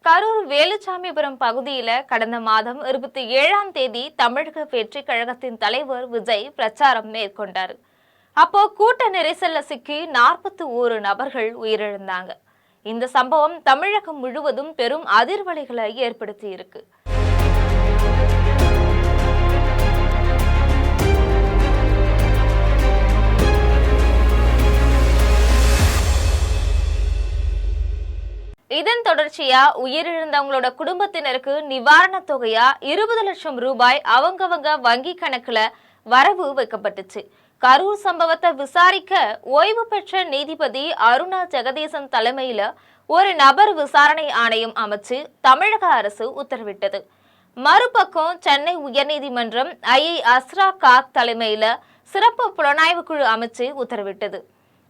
கரூர் வேலுச்சாமிபுரம் பகுதியில கடந்த மாதம் 27ஆம் தேதி தமிழக வெற்றி கழகத்தின் தலைவர் விஜய் பிரச்சாரம் மேற்கொண்டார். அப்போ கூட்ட நெரிசல்ல சிக்கி 41 நபர்கள் உயிரிழந்தாங்க. இந்த சம்பவம் தமிழகம் முழுவதும் பெரும் அதிர்வலைகளை ஏற்படுத்தி இருக்கு. இதன் தொடர்ச்சியா உயிரிழந்தவங்களோட குடும்பத்தினருக்கு நிவாரண தொகையா 20 லட்சம் ரூபாய் அவங்கவங்க வங்கி கணக்குல வரவு வைக்கப்பட்டுச்சு. கரூர் சம்பவத்தை விசாரிக்க ஓய்வு பெற்ற நீதிபதி அருணா ஜெகதீசன் தலைமையில ஒரு நபர் விசாரணை ஆணையம் அமைச்சு தமிழக அரசு உத்தரவிட்டது. மறுபக்கம் சென்னை உயர்நீதிமன்றம் அஸ்ரா காக் தலைமையில சிறப்பு புலனாய்வு குழு அமைச்சு உத்தரவிட்டது.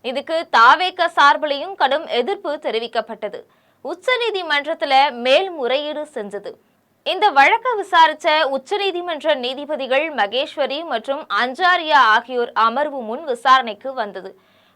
இதுக்கு தாவேக சார்பிலையும் கடும் எதிர்ப்பு தெரிவிக்கப்பட்டது. உச்ச நீதிமன்றத்துல மேல்முறையீடு செஞ்சது. இந்த வழக்கை விசாரிச்ச உச்சநீதிமன்ற நீதிபதிகள் மகேஸ்வரி மற்றும் அஞ்சாரியா ஆகியோர் அமர்வு முன் விசாரணைக்கு வந்தது.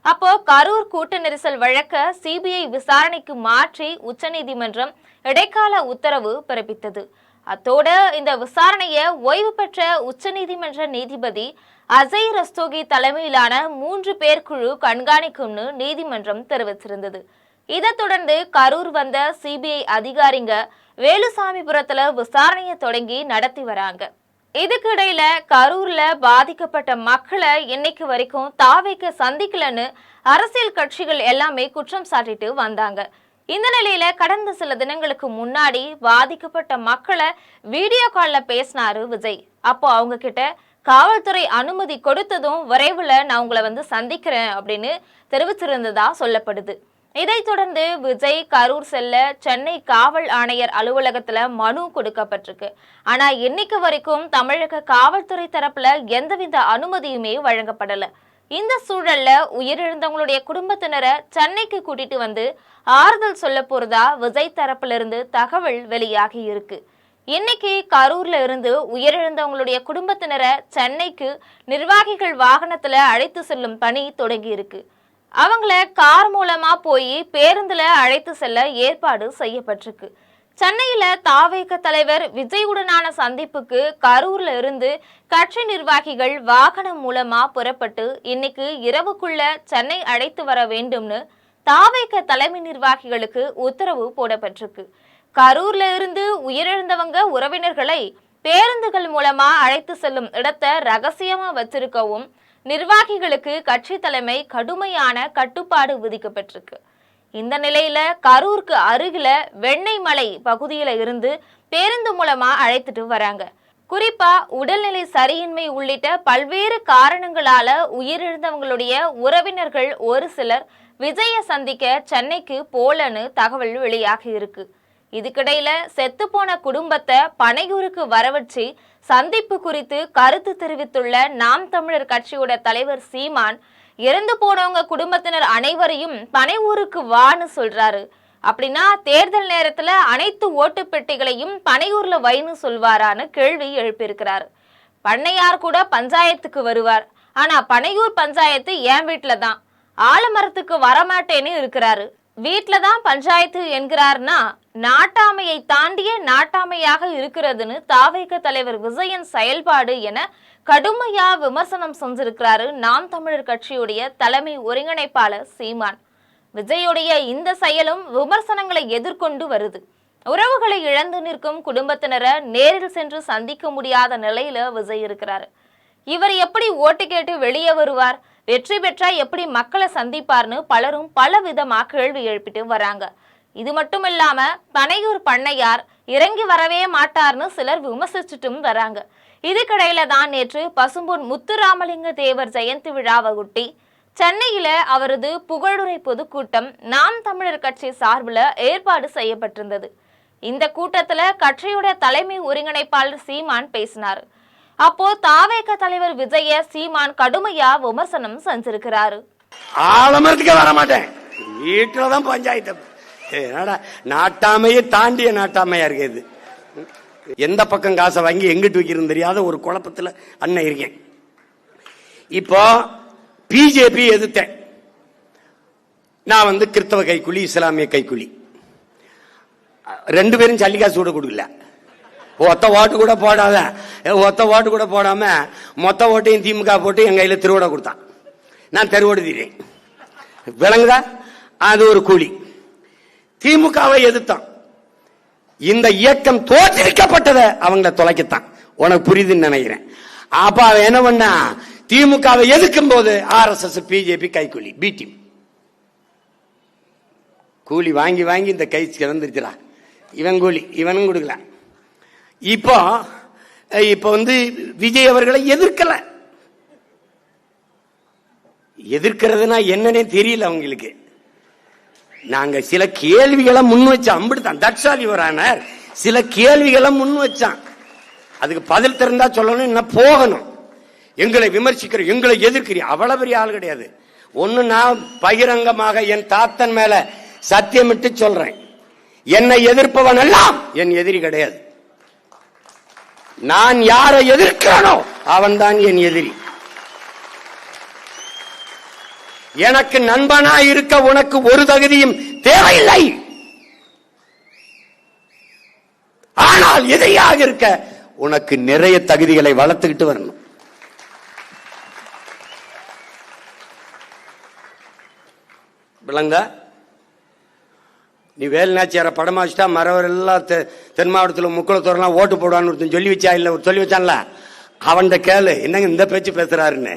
அப்போ கரூர் கூட்ட நெரிசல் வழக்க சிபிஐ விசாரணைக்கு மாற்றி உச்சநீதிமன்றம் இடைக்கால உத்தரவு பிறப்பித்தது. அத்தோட இந்த விசாரணையை ஓய்வு பெற்ற உச்சநீதிமன்ற நீதிபதி அஜய் ரஸ்தோகி தலைமையிலான 3 பேர் குழு கண்காணிக்கும்னு நீதிமன்றம் தெரிவித்திருந்தது. இதை தொடர்ந்து கரூர் வந்த சிபிஐ அதிகாரிங்க வேலுசாமிபுரத்துல விசாரணையை தொடங்கி நடத்தி வராங்க. இதுக்கு இடையில கரூர்ல பாதிக்கப்பட்ட மக்களை இன்னைக்கு வரைக்கும் தாவேக சந்திக்கலன்னு அரசியல் கட்சிகள் எல்லாமே குற்றம் சாட்டிட்டு வந்தாங்க. இந்த நிலையில கடந்த சில தினங்களுக்கு முன்னாடி பாதிக்கப்பட்ட மக்களை வீடியோ கால்ல பேசினாரு விஜய். அப்போ அவங்க கிட்ட காவல்துறை அனுமதி கொடுத்ததும் விரைவில் நான் உங்களை சந்திக்கிறேன் அப்படின்னு தெரிவிச்சிருந்ததா சொல்லப்படுது. இதைத் தொடர்ந்து விஜய் கரூர் செல்ல சென்னை காவல் ஆணையர் அலுவலகத்துல மனு கொடுக்கப்பட்டிருக்கு. ஆனா இன்னைக்கு வரைக்கும் தமிழக காவல்துறை தரப்புல எந்தவித அனுமதியுமே வழங்கப்படல. இந்த சூழல்ல உயிரிழந்தவங்களுடைய குடும்பத்தினரை சென்னைக்கு கூட்டிட்டு வந்து ஆறுதல் சொல்ல போறதா விஜய் தரப்புல இருந்து தகவல் வெளியாகி இருக்கு. இன்னைக்கு கரூர்ல இருந்து உயிரிழந்தவங்களுடைய குடும்பத்தினரை சென்னைக்கு நிர்வாகிகள் வாகனத்துல அழைத்து செல்லும் பணி தொடங்கி இருக்கு. அவங்கள கார் மூலமா போய் பேருந்துல அழைத்து செல்ல ஏற்பாடு செய்யப்பட்டிருக்கு. சென்னையில தாவேக தலைவர் விஜயுடனான சந்திப்புக்கு கரூர்ல இருந்து கட்சி நிர்வாகிகள் வாகனம் மூலமா புறப்பட்டு இன்னைக்கு இரவுக்குள்ள சென்னை அழைத்து வர வேண்டும்னு தாவேக தலைமை நிர்வாகிகளுக்கு உத்தரவு போடப்பட்டிருக்கு. கரூர்ல இருந்து உயிரிழந்தவங்க உறவினர்களை பேருந்துகள் மூலமா அழைத்து செல்லும் இடத்தை ரகசியமா வச்சிருக்கவும் நிர்வாகிகளுக்கு கட்சி தலைமை கடுமையான கட்டுப்பாடு விதிக்கப்பட்டிருக்கு. இந்த நிலையில கரூருக்கு அருகில வெண்ணெய்மலை பகுதியில இருந்து பேருந்து மூலமா அழைத்துட்டு வராங்க. குறிப்பா உடல்நிலை சரியின்மை உள்ளிட்ட பல்வேறு காரணங்களால உயிரிழந்தவங்களுடைய உறவினர்கள் ஒரு சிலர் விஜய சந்திக்க சென்னைக்கு போலன்னு தகவல் வெளியாகி இருக்கு. இதுக்கிடையில செத்துப்போன குடும்பத்தை பனையூருக்கு வரவச்சு சந்திப்பு குறித்து கருத்து தெரிவித்துள்ள நாம் தமிழர் கட்சியோட தலைவர் சீமான் இறந்து போனவங்க குடும்பத்தினர் அனைவரையும் பனையூருக்கு வான்னு சொல்றாரு. அப்படின்னா தேர்தல் நேரத்துல அனைத்து ஓட்டு பெட்டிகளையும் பனையூர்ல வைன்னு சொல்வாரான்னு கேள்வி எழுப்பியிருக்கிறாரு. பண்ணையார் கூட பஞ்சாயத்துக்கு வருவார், ஆனா பனையூர் பஞ்சாயத்து என் வீட்டுல தான், ஆலமரத்துக்கு வரமாட்டேன்னு இருக்கிறாரு. வீட்டுலதான் பஞ்சாயத்து என்கிறார்னா நாட்டாமையை தாண்டிய நாட்டாமையாக இருக்கிறதுன்னு தாவேக தலைவர் விஜயன் செயல்பாடு என கடுமையா விமர்சனம் செஞ்சிருக்கிறாரு நாம் தமிழர் கட்சியுடைய தலைமை ஒருங்கிணைப்பாளர் சீமான். விஜயுடைய இந்த செயலும் விமர்சனங்களை எதிர்கொண்டு வருது. உறவுகளை இழந்து நிற்கும் குடும்பத்தினரை நேரில் சென்று சந்திக்க முடியாத நிலையில விஜய் இருக்கிறாரு. இவர் எப்படி ஓட்டு கேட்டு வெளியே வருவார், வெற்றி பெற்றா எப்படி மக்களை சந்திப்பார்னு பலரும் பலவிதமா கேள்வி எழுப்பிட்டு வராங்க. இது மட்டும் இல்லாம பனையூர் பண்ணையார் இறங்கி வரவே மாட்டார்னு சிலர் விமர்சிச்சுட்டும் வராங்க. இதுக்கிடையில தான் நேற்று பசும்பொன் முத்துராமலிங்க தேவர் ஜெயந்தி விழாவை ஒட்டி சென்னையில அவரது புகழுரை பொதுக்கூட்டம் நாம் தமிழர் கட்சி சார்பில் ஏற்பாடு செய்யப்பட்டிருந்தது. இந்த கூட்டத்துல கட்சியோட தலைமை ஒருங்கிணைப்பாளர் சீமான் பேசினார். அப்போ தாவேக தலைவர் விஜய சீமான் கடுமையா விமர்சனம் செஞ்சிருக்கிறாரு. ஆலமரத்துக்கே வரமாட்டேன், வீட்டுலதான் பஞ்சாயத்து. நாட்டாமையே தாண்டிய நாட்டாமையா இருக்குது. எந்த பக்கம் காசை வாங்கி எங்கிட்டு வைக்கிறது தெரியாத ஒரு குழப்பத்துல அண்ணன் இருக்கேன். இப்போ பிஜேபி எதிர்த்தேன். நான் கிறிஸ்தவ கைக்குலி, இஸ்லாமிய கைக்குலி. 2 பேரும் சல்லிக்காசு கூட கொடுக்கல. ஒத்த ஓட்டு கூட போடாத, ஒத்த ஓட்டு கூட போடாம மொத்த ஓட்டையும் திமுக போட்டு என் கையில திருவிட கொடுத்தான். நான் தெருவோடு தீரேன். விளங்குதா? அது ஒரு கூலி. திமுகவை எதிர்த்தான். இந்த இயக்கம் தோற்றுவிக்கப்பட்டதை அவங்கள தொலைக்கத்தான். உனக்கு புரியுதுன்னு நினைக்கிறேன். அப்ப அவன் என்ன பண்ணா, திமுகவை எதிர்க்கும் போது RSS பிஜேபி கைக்கூலி பி டீம் கூலி வாங்கி வாங்கி இந்த கை கிடந்துருச்சுடா. இவன் கூலி இவனும் கொடுக்கல. இப்போ விஜய் அவர்களை எதிர்க்கல. எதிர்க்கிறதுனா என்னன்னே தெரியல அவங்களுக்கு. நாங்க சில கேள்விகளை முன் வச்சோம். அம்பிடுதான் தட்சாலி வரானார் சில கேள்விகளை முன் வச்சான். அதுக்கு பதில் திறந்தா சொல்லணும், என்ன போகணும். எங்களை விமர்சிக்கிற, எங்களை எதிர்க்கிற அவ்வளவு பெரிய ஆள் கிடையாது. ஒண்ணு, நான் பகிரங்கமாக என் தாத்தன் மேல சத்தியமிட்டு சொல்றேன், என்னை எதிர்ப்பவன் எல்லாம் என் எதிரி கிடையாது. நான் யாரை எதிர்க்கிறனோ அவன் தான் என் எதிரி. எனக்கு நண்பனா இருக்க உனக்கு ஒரு தகுதியும் தேவையில்லை. ஆனால் எதிரியாக இருக்க உனக்கு நிறைய தகுதிகளை வளர்த்துக்கிட்டு வரணும். விளங்கா? நீ வேலுநாச்சியார படமா வச்சுட்டா மறவர் எல்லாம் தென் மாவட்டத்தில் முக்குளத்தோரெல்லாம் ஓட்டு போடுவான்னு ஒருத்தன் சொல்லி வச்சா இல்ல, சொல்லி வச்சான்ல, அவன் கேளு என்னங்க இந்த பேச்சு பேசுறாருன்னு.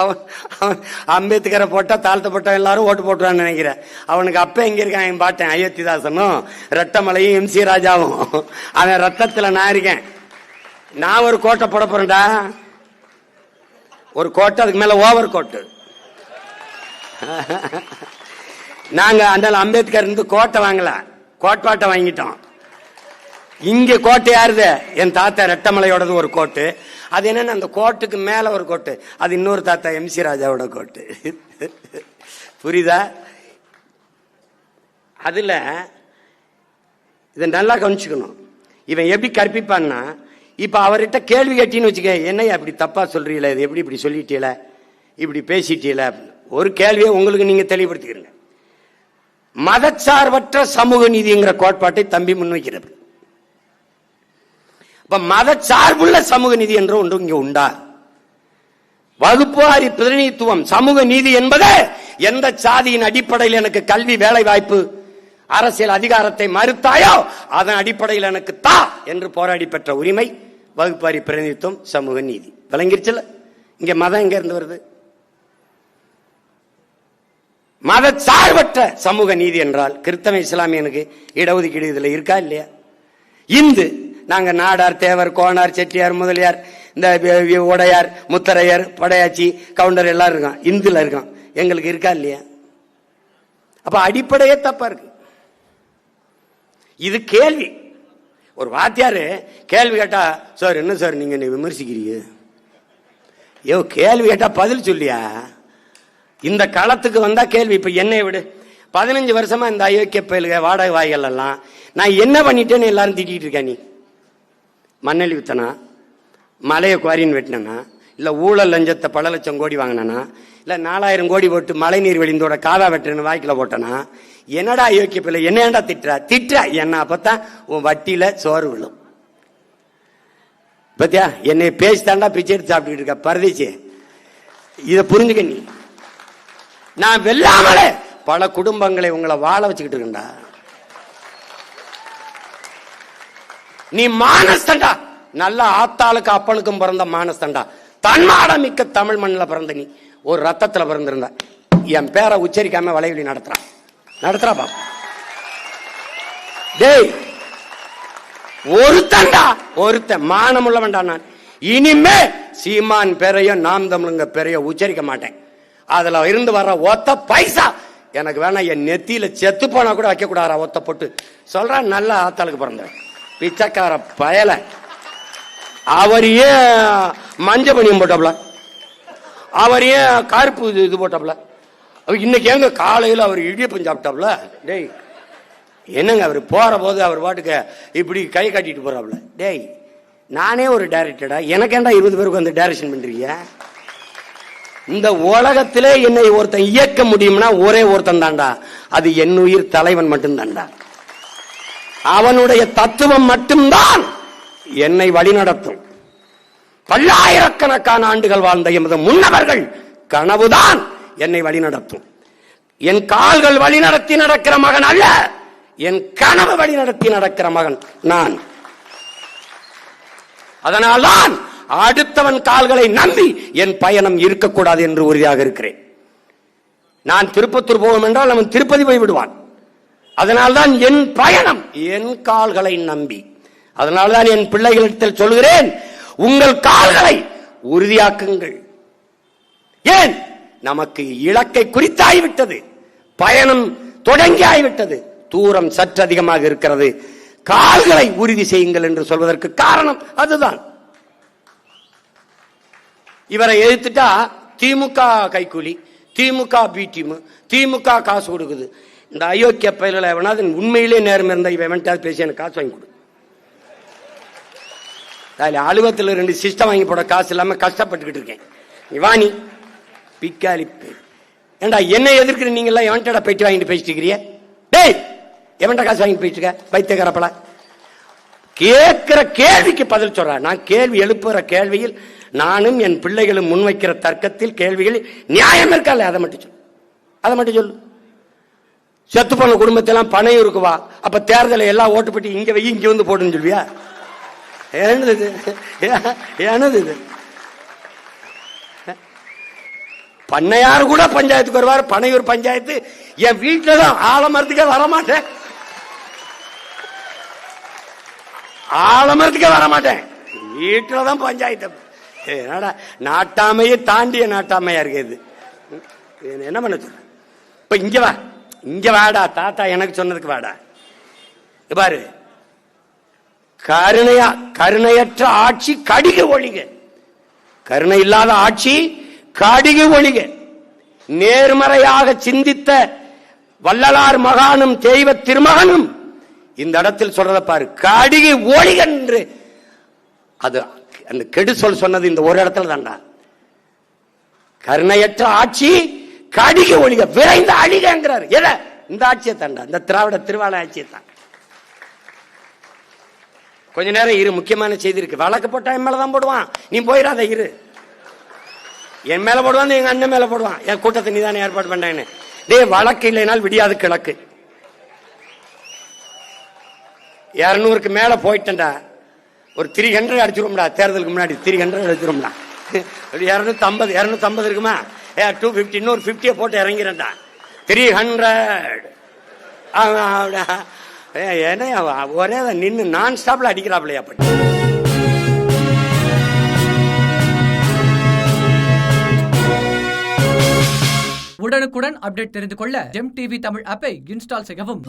அவன் அம்பேத்கரை போட்டா தாழ்த்தப்பட்ட எல்லாரும் ஓட்டு போட்டுவான்னு நினைக்கிறேன். அவனுக்கு அப்ப எங்க இருக்கான் என் பாட்டேன் அயோத்திதாசனும் ரெட்டமலையும் MC ராஜாவும். அவன் ரத்தத்துல நான் இருக்கேன். நான் ஒரு கோட்டை போட போறேன்டா, ஒரு கோட்டை, அதுக்கு மேல ஓவர் கோட்டு. நாங்க அந்த அம்பேத்கர் இருந்து கோட்டை வாங்கல, கோட்பாட்டை வாங்கிட்டோம். இங்க கோட்டை யாருது? என் தாத்தா ரெட்டமலையோடது ஒரு கோட்டு. அது என்னன்னு அந்த கோட்டுக்கு மேல ஒரு கோட்டு, அது இன்னொரு தாத்தா MC ராஜாவோட கோட்டு. புரியுதா? அதுல இதை நல்லா கவனிச்சுக்கணும். இவன் எப்படி கற்பிப்பான்னா, இப்ப அவர்கிட்ட கேள்வி கேட்டின்னு வச்சுக்க, என்னையா அப்படி தப்பா சொல்றீங்களா, இது எப்படி இப்படி சொல்லிட்டீல, இப்படி பேசிட்டீல, ஒரு கேள்வியை உங்களுக்கு நீங்க தெளிவுபடுத்திக்கிறீங்க. மதச்சார்பற்ற சமூக நீதிங்கிற கோட்பாட்டை தம்பி முன்வைக்கிறது. இப்ப மதச்சார்புள்ள சமூக நீதி என்ற ஒன்று இங்க உண்டா? வகுப்புவாரி பிரதிநிதித்துவம் சமூக நீதி என்பது எந்த சாதியின் அடிப்படையில் எனக்கு கல்வி, வேலை வாய்ப்பு, அரசியல் அதிகாரத்தை மறுத்தாயோ அதன் அடிப்படையில் எனக்கு தா என்று போராடி பெற்ற உரிமை வகுப்புவாரி பிரதிநிதித்துவம் சமூக நீதி. விளங்கிருச்சுல? இங்க மதம் எங்க இருந்து வருது? மதச்சார்பற்ற சமூக நீதி என்றால் கிறிஸ்தவ இஸ்லாமியனுக்கு இடஒதுக்கீடு இதுல இருக்கா இல்லையா? இந்து நாங்க நாடார், தேவர், கோனார், செட்டியார், முதலியார், இந்த உடையார், முத்தரையர், படையாச்சி, கவுண்டர் எல்லாரும் இருக்கான், இந்துல இருக்கான். எங்களுக்கு இருக்கா இல்லையா? அப்ப அடிப்படையே தப்பா இருக்கு. இது கேள்வி. ஒரு வாத்தியாரு கேள்வி கேட்டா, சார் என்ன சார் நீங்க என்ன விமர்சிக்கிறீங்க? ஐயோ, கேள்வி கேட்டா பதில் சொல்லியா? இந்த களத்துக்கு வந்தா கேள்வி. இப்ப என்னை விடு, 15 வருஷமா இந்த அயோக்கிய பயலுக வாடகை வாய்கள் எல்லாம் நான் என்ன பண்ணிட்டேன்னு எல்லாரும் திட்டிட்டு இருக்கேன். நீ மண்ணெளி வித்தனா, மலையை குவாரின்னு வெட்டினா, இல்ல ஊழல் லஞ்சத்தை பல லட்சம் கோடி வாங்கினா, இல்ல 4000 கோடி போட்டு மழை நீர் வெளிந்தோட காதா வெட்டுன்னு வாய்க்கில போட்டனா, என்னடா அயோக்கிய பிள்ளை என்ன ஏண்டா திட்டுற என்ன? அப்பதான் உன் வட்டியில சோறு விழும். பத்தியா, என்னை பேசித்தாண்டா பிச்சை எடுத்து சாப்பிட்டு இருக்க பரதேசி. இத புரிஞ்சுக்க. நீ நான் வெல்லாமலே பல குடும்பங்களை உங்களை வாழ வச்சுக்கிட்டு இருக்கா. நீ மானஸ்தண்டா, நல்ல ஆத்தாளுக்கு அப்பனுக்கும் பிறந்த மானஸ்தண்டா, தன்மாடம் மிக்க தமிழ் மண்ணில் பிறந்த நீ ஒரு ரத்தத்துல பிறந்திருந்த. என் பேரை உச்சரிக்காம வலைவலி நடத்துறா பா. டேய், ஒருத்தன் மானம் உள்ளவன்டா. நான் இனிமே சீமான் பேரையோ நாம் தமிழுங்க பேரையோ உச்சரிக்க மாட்டேன். அதுல இருந்து வர்ற ஒத்த பைசா எனக்கு வேணா, என் நெத்தியில செத்து போனா கூட வைக்க கூடாதா ஒத்த போட்டு சொல்றான். நல்ல ஆத்தாளுக்கு பிறந்த பிச்சைக்கார பயல. அவர் ஏன் மஞ்ச பணியம் போட்டாப்ல, அவர் ஏன் கருப்பு இது போட்டாப்ல, இன்னைக்கு எங்க காலையில் அவர் இடியப்பம் சாப்பிட்டாப்ல. டேய் என்னங்க, அவர் போற போது அவர் பாட்டுக்கு இப்படி கை காட்டிட்டு போறாப்ல. டேய், நானே ஒரு டைரக்டரா, எனக்கு ஏன்டா 20 பேருக்கு வந்து டைரக்ஷன் பண்றீங்க? இந்த உலகத்திலே என்னை ஒருத்தன் இயக்க முடியும்னா ஒரே ஒருத்தன் தாண்டா, அது என் உயிர் தலைவன் மட்டும் தாண்டா. அவனுடைய தத்துவம் மட்டும்தான் என்னை வழிநடத்தும். பல்லாயிரக்கணக்கான ஆண்டுகள் வாழ்ந்த எமது முன்னவர்கள் கனவுதான் என்னை வழிநடத்தும். என் கால்கள் வழிநடத்தி நடக்கிற மகன் அல்ல, என் கனவு வழிநடத்தி நடக்கிற மகன் நான். அதனால்தான் அடுத்தவன் கால்களை நம்பி என் பயணம் இருக்கக்கூடாது என்று உறுதியாக இருக்கிறேன். நான் திருப்பத்தூர் போவோம் என்றால் அவன் திருப்பதி போய் விடுவான். அதனால்தான் என் பயணம் என் கால்களை நம்பி. அதனால்தான் என் பிள்ளைகளிடத்தில் சொல்கிறேன், உங்கள் கால்களை உறுதியாக்குங்கள். ஏன்? நமக்கு இலக்கை குறித்தாய்விட்டது, பயணம் தொடங்கி ஆகிவிட்டது, தூரம் சற்று அதிகமாக இருக்கிறது. கால்களை உறுதி செய்யுங்கள் என்று சொல்வதற்கு காரணம் அதுதான். இவரை எதிர்த்துட்டா திமுக கைக்கூலி, திமுக பி டீம், திமுக காசு கொடுக்குது. இந்த அயோக்கிய பயில எவனாவது உண்மையிலே நேரம் இருந்தா இவன் பேசி எனக்கு காசு வாங்கி கொடு. அலுவலகத்தில் 2 சிஸ்டம் வாங்கி போட காசு இல்லாம கஷ்டப்பட்டுக்கிட்டு இருக்கேன். வாணி பிக்காலி ஏண்டா என்னை எதிர்க்கிற நீங்க எல்லாம் எவன்டா போயிட்டு வாங்கிட்டு பேசிட்டு இருக்கிறீங்க? டேய், எவன்டா காசு வாங்கி போயிட்டு இருக்க பைத்தியக்காரப்பல? கேட்கிற கேள்விக்கு பதில் சொல்ற. நான் கேள்வி எழுப்புற கேள்வியில் நானும் என் பிள்ளைகளும் முன்வைக்கிற தர்க்கத்தில் கேள்விகளில் நியாயம் இருக்கல, அதை மட்டும் சொல்லு, அதை மட்டும் சொல்லு. செத்து போன குடும்பத்தெல்லாம் பணையூருக்கு வா, அப்ப தேர்தலை எல்லாம் ஓட்டு போட்டு இங்க வை, இங்க வந்து போடுன்னு சொல்வியா? என்னது இது? பண்ணையார் கூட பஞ்சாயத்துக்கு வருவார், பனையூர் பஞ்சாயத்து என் வீட்டுல தான். ஆலமரத்துக்கே வரமாட்டேன், ஆலமரத்துக்கே வரமாட்டேன், வீட்டுலதான் பஞ்சாயத்து. நாட்டாமையை தாண்டிய நாட்டாமையா இருக்குது. என்ன பண்ண சொல்ற? இப்ப இங்க வா, இங்க வாடா, தாத்தா எனக்கு சொன்னதுக்கு வாடா. பாரு, கருணையற்ற ஆட்சி கடிகு ஒழிக, கருணை இல்லாத ஆட்சி கடிகு ஒழிக. நேர்மறையாக சிந்தித்த வள்ளலார் மகானும் தெய்வ திருமகனும் இந்த இடத்தில் சொல்றத பாரு, கடிகு ஒழிக என்று. அது அந்த கெடு சொன்னது இந்த ஒரு இடத்துல தான்டா. கருணையற்ற ஆட்சி கடிகு ஒழிக, விரைந்து அழிகங்கிறார். எதை? இந்த ஆட்சியை தாண்டா, இந்த திராவிட திருவாள ஆட்சியை தான். கொஞ்ச நேரம் இரு, முக்கியமான செய்தி இருக்கு. வழக்கு போட்டா என் மேலதான் போடுவான், நீ போயிடாத இரு. என் மேல போடுவான், எங்க அண்ணன் மேல போடுவான். என் கூட்டத்தை நீ தானே ஏற்பாடு பண்ணேன்னு. டே, வழக்கு இல்லைனால் விடியாது கிழக்கு. 200க்கு மேல போயிட்டா ஒரு 300 அடிச்சிருவோம்டா. தேர்தலுக்கு முன்னாடி 300 அடிச்சிருவோம்டா. 250 இருக்குமா? 250 இன்னொரு 50 போட்டு இறங்கிறேன்டா. 300 என்ன ஒரே நின்று நான் ஸ்டாப்ல அடிக்கிறாப்லையா? அப்படி உடனுக்குடன் அப்டேட் தெரிந்து கொள்ள ஜெம் டிவி தமிழ் ஆப்பை இன்ஸ்டால் செய்யவும்.